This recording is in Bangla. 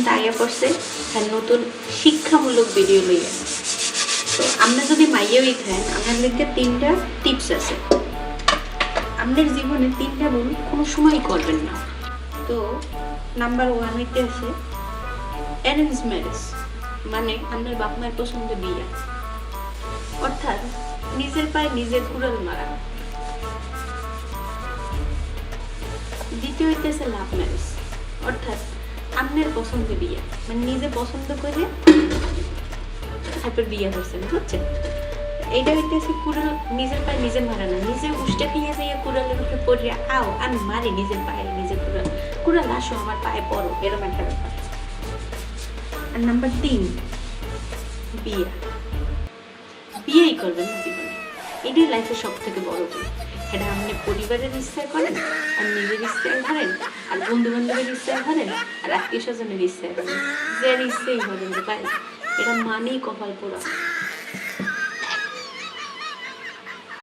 কিন্তু আগে পড়ছে হ্যাঁ নতুন শিক্ষামূলক ভিডিও লইয়া। তো আমরা যদি মাইয়াই থাকেন আপনাদেরকে 3টা টিপস আছে। আপনার জীবনে 3টা ভুল কোনো সময় করবেন না। তো নাম্বার 1 হইতে আছে অ্যারেঞ্জ ম্যারেজ, মানে আপনার বাপ মায়ের পছন্দ বিয়া, অর্থাৎ নিজের পায়ে নিজের কুড়াল মারা। দ্বিতীয় হইতেছে লাভ ম্যারেজ, অর্থাৎ আপনার পছন্দ বিয়া, মানে নিজে পছন্দ করে তারপর বিয়া করছেন, বুঝছেন? এইটা হইতেছে কুড়াল নিজের পায়ে নিজে মারা না, নিজে উষ্টা খেয়ে যাইয়া কুড়ালের উপরে পড়িয়া আও আমি মারি নিজের পায়ে নিজে কুড়াল, কুড়াল আসো আমার পায়ে পড়ো, এরকম একটা ব্যাপার। আর নাম্বার 3 বিয়া, বিয়েই করবেন না জীবনে, এটাই লাইফের সব থেকে বড় ভুল। এটা আপনি পরিবারের ইচ্ছায় করেন, আর নিজের ইচ্ছায় করেন, আর বন্ধু বান্ধবের ইচ্ছায় করেন, আর আত্মীয় স্বজনের ইচ্ছায় করেন, যার ইচ্ছেই করেন যে পাই, এটা মানেই কপাল পোড়া।